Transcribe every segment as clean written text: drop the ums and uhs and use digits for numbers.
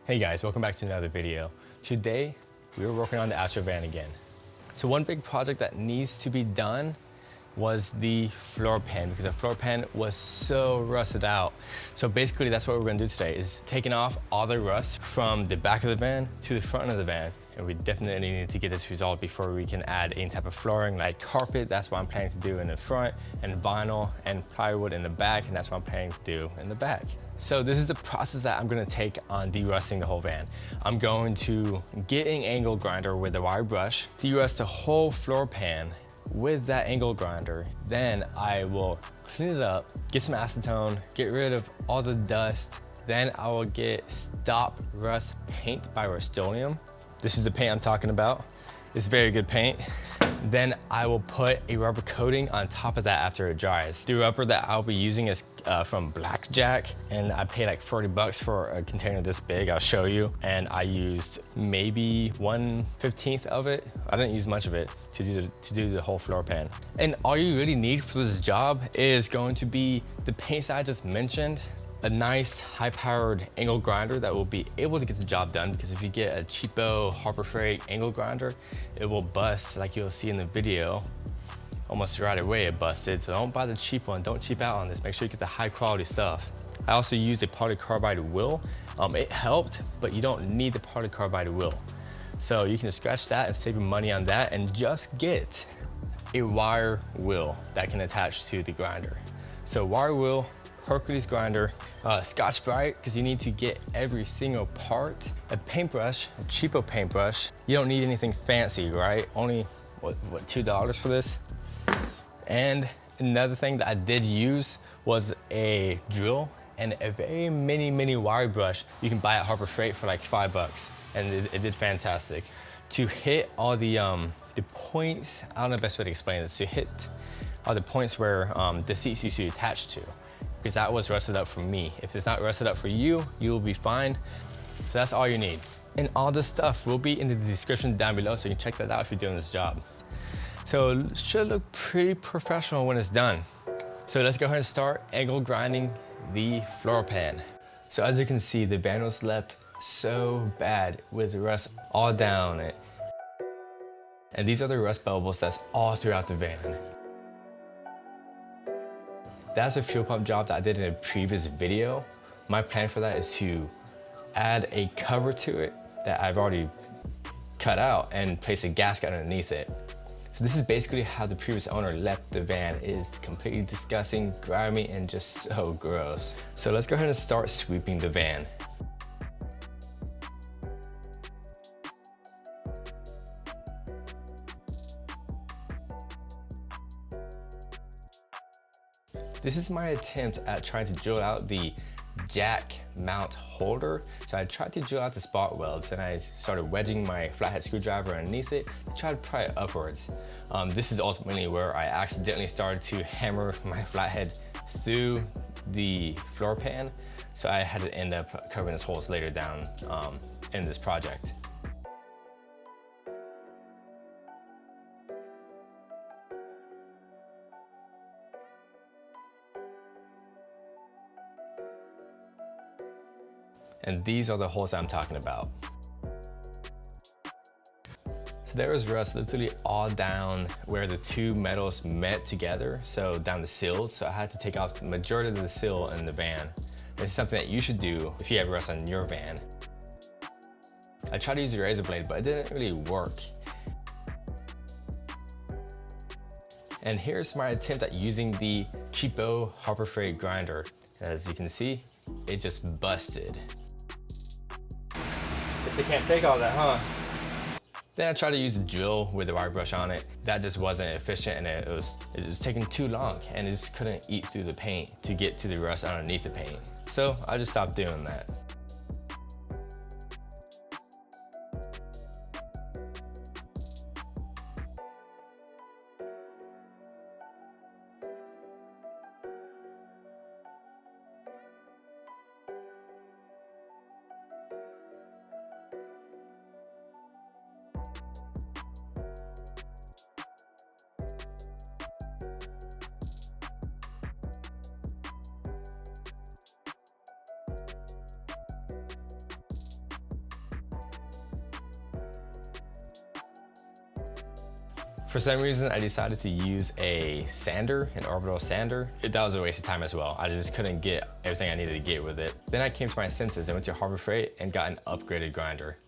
Hey guys, welcome back to another video. Today, we were working on the Astro van again. So one big project that needs to be done was the floor pan, because the floor pan was so rusted out. So basically that's what we're gonna do today, is taking off all the rust from the back of the van to the front of the van. And we definitely need to get this resolved before we can add any type of flooring like carpet. That's what I'm planning to do in the front, and vinyl and plywood in the back, and that's what I'm planning to do in the back. So this is the process that I'm gonna take on de-rusting the whole van. I'm going to get an angle grinder with a wire brush, de-rust the whole floor pan with that angle grinder. Then I will clean it up, get some acetone, get rid of all the dust. Then I will get Stop Rust paint by Rust-Oleum. This is the paint I'm talking about. It's very good paint. Then I will put a rubber coating on top of that after it dries. The rubber that I'll be using is from Blackjack, and I paid like 40 bucks for a container this big. I'll show you. And I used maybe 1/15 of it. I didn't use much of it to do the whole floor pan. And all you really need for this job is going to be the paints that I just mentioned, a nice high-powered angle grinder that will be able to get the job done, because if you get a cheapo Harbor Freight angle grinder, it will bust like you'll see in the video. Almost right away it busted, so don't buy the cheap one. Don't cheap out on this. Make sure you get the high-quality stuff. I also used a polycarbide wheel. It helped, but you don't need the polycarbide wheel. So you can scratch that and save your money on that, and just get a wire wheel that can attach to the grinder. So wire wheel, Hercules grinder, Scotch-Brite, because you need to get every single part. A paintbrush, a cheapo paintbrush. You don't need anything fancy, right? Only, what, $2 for this? And another thing that I did use was a drill and a very mini wire brush. You can buy at Harbor Freight for like 5 bucks, and it did fantastic. To hit all the points, I don't know the best way to explain this, to hit all the points where the seats used to attach to, because that was rusted up for me. If it's not rusted up for you, you will be fine. So that's all you need. And all this stuff will be in the description down below, so you can check that out if you're doing this job. So it should look pretty professional when it's done. So let's go ahead and start angle grinding the floor pan. So as you can see, the van was left so bad with rust all down it. And these are the rust bubbles that's all throughout the van. That's a fuel pump job that I did in a previous video. My plan for that is to add a cover to it that I've already cut out and place a gasket underneath it. So this is basically how the previous owner left the van. It's completely disgusting, grimy, and just so gross. So let's go ahead and start sweeping the van. This is my attempt at trying to drill out the jack mount holder. So I tried to drill out the spot welds, and I started wedging my flathead screwdriver underneath it to try to pry it upwards. This is ultimately where I accidentally started to hammer my flathead through the floor pan. So I had to end up covering those holes later down in this project. And these are the holes I'm talking about. So there was rust literally all down where the two metals met together, so down the sills. So I had to take off the majority of the sill in the van. It's something that you should do if you have rust on your van. I tried to use a razor blade, but it didn't really work. And here's my attempt at using the cheapo Harbor Freight grinder. As you can see, it just busted. Guess they can't take all that, huh? Then I tried to use a drill with a wire brush on it. That just wasn't efficient, and it was taking too long, and it just couldn't eat through the paint to get to the rust underneath the paint. So I just stopped doing that. For some reason, I decided to use a sander, an orbital sander. That was a waste of time as well. I just couldn't get everything I needed to get with it. Then I came to my senses and went to Harbor Freight and got an upgraded grinder.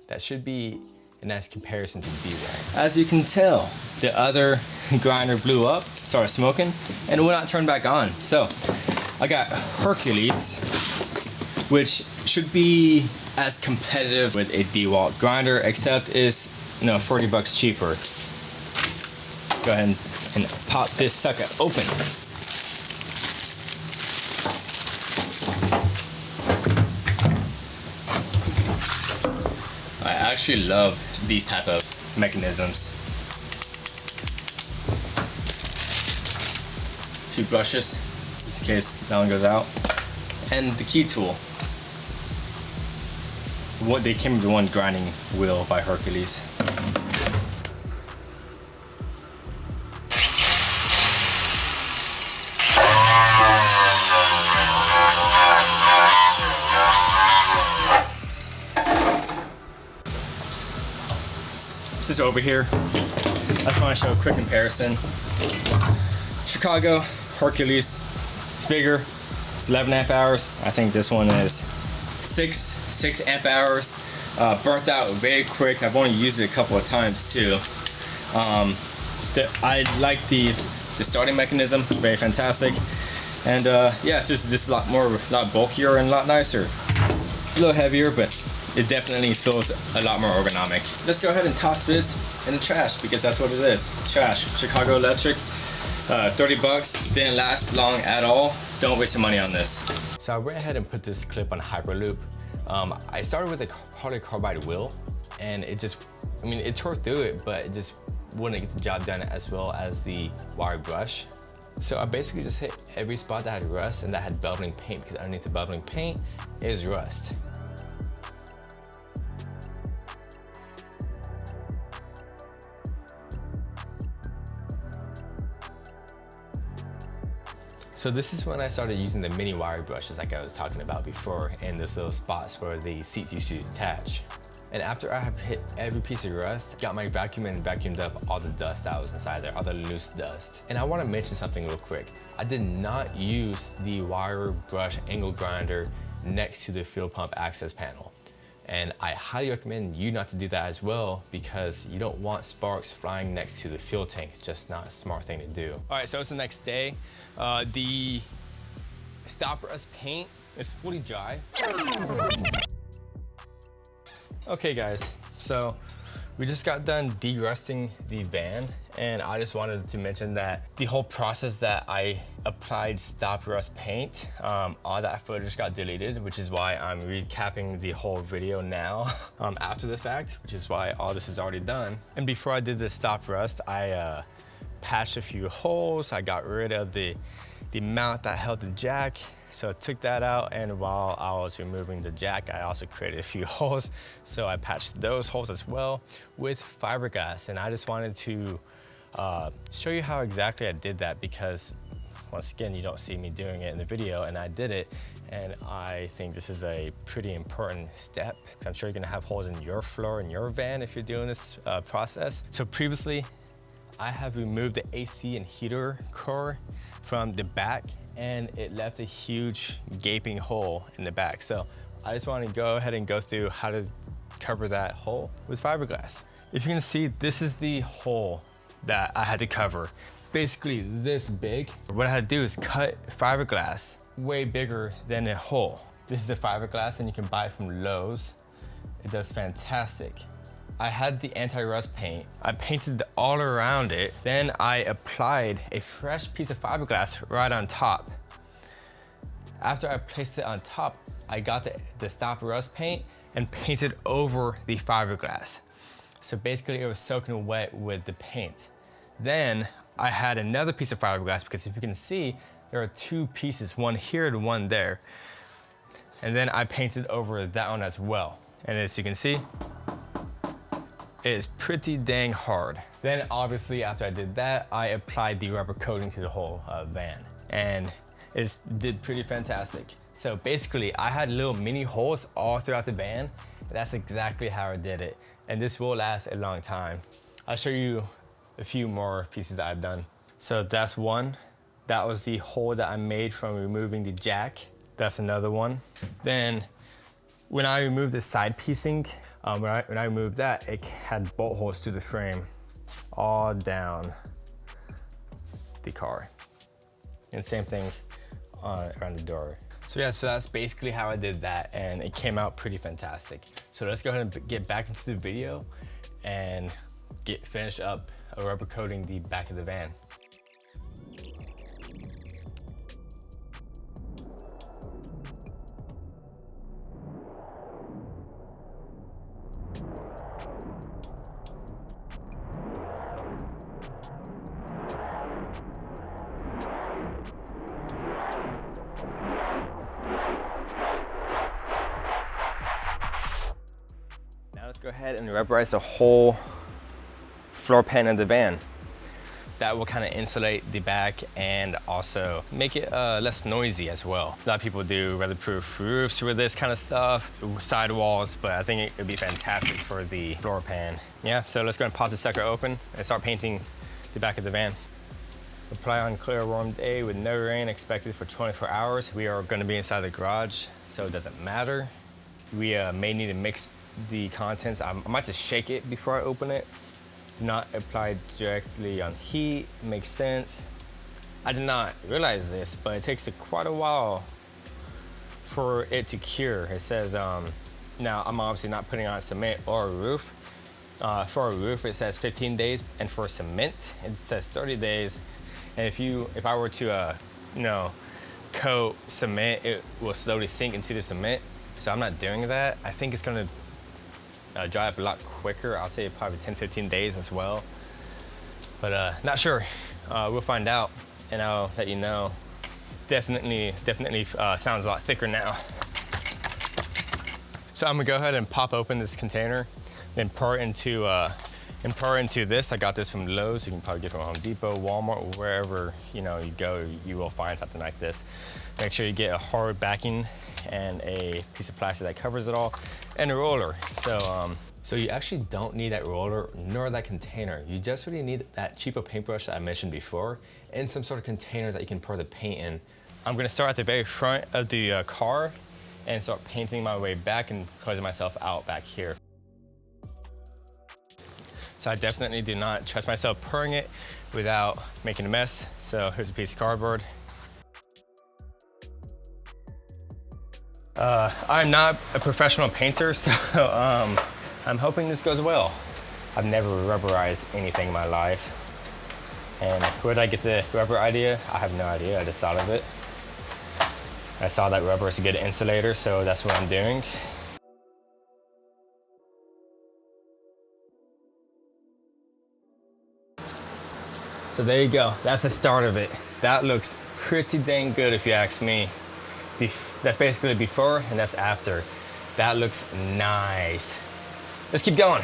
That should be a nice comparison to D1. As you can tell, the other grinder blew up, started smoking, and would not turn back on. So I got Hercules, which should be as competitive with a DeWalt grinder, except is 40 bucks cheaper. Go ahead and pop this sucker open. I actually love these type of mechanisms. A few brushes, just in case that one goes out. And the key tool. They came with one grinding wheel by Hercules. Since we're over here, I just want to show a quick comparison. Chicago, Hercules, it's bigger, it's 11 amp hours. I think this one is 6 amp hours. Burnt out very quick. I've only used it a couple of times too. I like the starting mechanism, very fantastic. And yeah, it's just this a lot bulkier and a lot nicer. It's a little heavier, but it definitely feels a lot more ergonomic. Let's go ahead and toss this in the trash because that's what it is. Trash. Chicago Electric. 30 bucks. Didn't last long at all. Don't waste your money on this. So I went ahead and put this clip on Hyperloop. I started with a polycarbide wheel, and it tore through it, but it just wouldn't get the job done as well as the wire brush. So I basically just hit every spot that had rust and that had bubbling paint, because underneath the bubbling paint is rust. So this is when I started using the mini wire brushes like I was talking about before, in those little spots where the seats used to attach. And after I have hit every piece of rust, got my vacuum and vacuumed up all the dust that was inside there, all the loose dust. And I want to mention something real quick. I did not use the wire brush angle grinder next to the fuel pump access panel. And I highly recommend you not to do that as well, because you don't want sparks flying next to the fuel tank. It's just not a smart thing to do. All right, so it's the next day. The stop rust paint is fully dry. Okay guys, so we just got done de-rusting the van, and I just wanted to mention that the whole process that I applied stop rust paint, all that footage got deleted, which is why I'm recapping the whole video now after the fact, which is why all this is already done. And before I did the stop rust, I patched a few holes. I got rid of the mount that held the jack. So I took that out, and while I was removing the jack, I also created a few holes. So I patched those holes as well with fiberglass. And I just wanted to show you how exactly I did that, because once again, you don't see me doing it in the video, and I did it. And I think this is a pretty important step, because I'm sure you're gonna have holes in your floor in your van if you're doing this process. So previously, I have removed the AC and heater core from the back, and it left a huge gaping hole in the back. So I just want to go ahead and go through how to cover that hole with fiberglass. If you can see, this is the hole that I had to cover. Basically this big. What I had to do is cut fiberglass way bigger than a hole. This is the fiberglass, and you can buy it from Lowe's. It does fantastic. I had the anti-rust paint. I painted all around it. Then I applied a fresh piece of fiberglass right on top. After I placed it on top, I got the stop rust paint and painted over the fiberglass. So basically it was soaking wet with the paint. Then I had another piece of fiberglass, because if you can see, there are two pieces, one here and one there. And then I painted over that one as well. And as you can see, it is pretty dang hard. Then obviously after I did that, I applied the rubber coating to the whole van, and it did pretty fantastic. So basically I had little mini holes all throughout the van, and that's exactly how I did it. And this will last a long time. I'll show you a few more pieces that I've done. So that's one. That was the hole that I made from removing the jack. That's another one. Then when I removed the side piecing, when I removed that, it had bolt holes through the frame all down the car. And same thing around the door. So yeah, so that's basically how I did that, and it came out pretty fantastic. So let's go ahead and get back into the video and finish up rubber coating the back of the van. Let's go ahead and rubberize the whole floor pan of the van. That will kind of insulate the back and also make it less noisy as well. A lot of people do weatherproof roofs with this kind of stuff, sidewalls, but I think it would be fantastic for the floor pan. Yeah, so let's go and pop the sucker open and start painting the back of the van. Apply on clear warm day with no rain expected for 24 hours. We are going to be inside the garage, so it doesn't matter. We may need to mix the contents. I might just shake it before I open it. Do not apply directly on heat. Makes sense. I did not realize this, but it takes quite a while for it to cure. It says, now I'm obviously not putting on cement or a roof. For a roof, it says 15 days, and for cement, it says 30 days. And if I were to, coat cement, it will slowly sink into the cement. So I'm not doing that. I think it's gonna dry up a lot quicker. I'll say probably 10-15 days as well. But not sure. We'll find out and I'll let you know. Definitely sounds a lot thicker now. So I'm gonna go ahead and pop open this container, then pour into this. I got this from Lowe's. You can probably get it from Home Depot, Walmart, or wherever you go, you will find something like this. Make sure you get a hard backing and a piece of plastic that covers it all, and a roller. So you actually don't need that roller nor that container. You just really need that cheaper paintbrush that I mentioned before and some sort of container that you can pour the paint in. I'm gonna start at the very front of the car and start painting my way back and closing myself out back here. So I definitely do not trust myself pouring it without making a mess. So here's a piece of cardboard. I'm not a professional painter, so I'm hoping this goes well. I've never rubberized anything in my life. And where did I get the rubber idea? I have no idea, I just thought of it. I saw that rubber is a good insulator, so that's what I'm doing. So there you go, that's the start of it. That looks pretty dang good if you ask me. That's basically before and that's after. That looks nice. Let's keep going.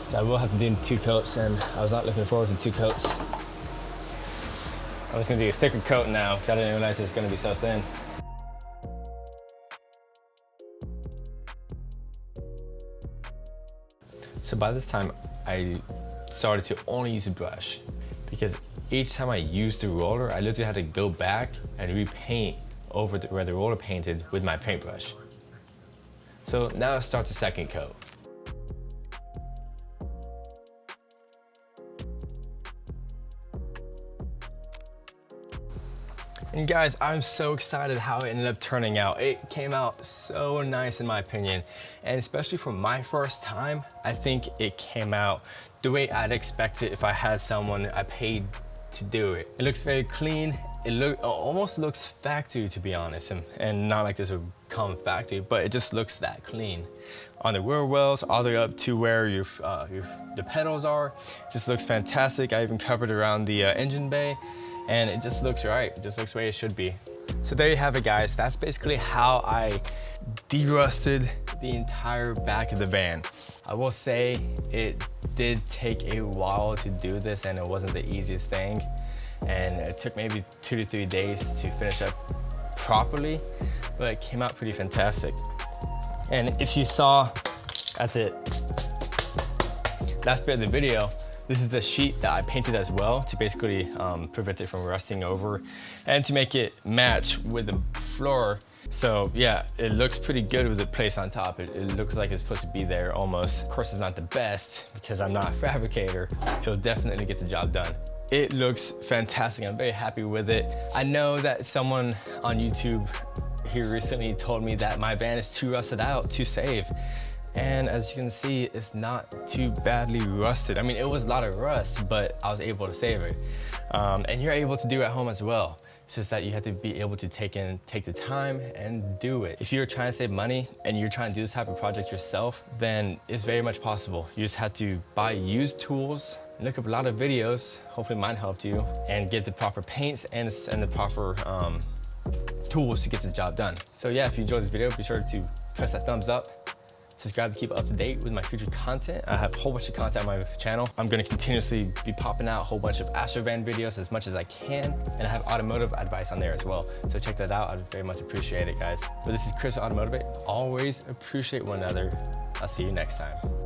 So I will have to do 2 coats, and I was not looking forward to 2 coats. I was gonna do a thicker coat now because I didn't realize it was gonna be so thin. So by this time, I started to only use a brush because each time I used the roller, I literally had to go back and repaint over where the roller painted with my paintbrush. So now let's start the second coat. And guys, I'm so excited how it ended up turning out. It came out so nice in my opinion. And especially for my first time, I think it came out the way I'd expect it if I had someone I paid to do it. It looks very clean. It almost looks factory, to be honest, and not like this would come factory, but it just looks that clean. On the wheel wells, all the way up to where the pedals are, just looks fantastic. I even covered around the engine bay. And it just looks right. It just looks the way it should be. So there you have it, guys. That's basically how I de-rusted the entire back of the van. I will say it did take a while to do this, and it wasn't the easiest thing. And it took maybe 2 to 3 days to finish up properly, but it came out pretty fantastic. And if you saw at the last bit of the video, this is the sheet that I painted as well to basically prevent it from rusting over and to make it match with the floor. So yeah, it looks pretty good with the place on top. It looks like it's supposed to be there almost. Of course, it's not the best because I'm not a fabricator. It'll definitely get the job done. It looks fantastic. I'm very happy with it. I know that someone on YouTube here recently told me that my van is too rusted out to save. And as you can see, it's not too badly rusted. I mean, it was a lot of rust, but I was able to save it. And you're able to do it at home as well. It's just that you have to be able to take the time and do it. If you're trying to save money and you're trying to do this type of project yourself, then it's very much possible. You just have to buy used tools, look up a lot of videos, hopefully mine helped you, and get the proper paints and the proper tools to get this job done. So yeah, if you enjoyed this video, be sure to press that thumbs up. Subscribe to keep up to date with my future content. I have a whole bunch of content on my channel. I'm gonna continuously be popping out a whole bunch of Astro van videos as much as I can, and I have automotive advice on there as well. So check that out, I'd very much appreciate it, guys. But this is Chris at AutoMotivate. Always appreciate one another. I'll see you next time.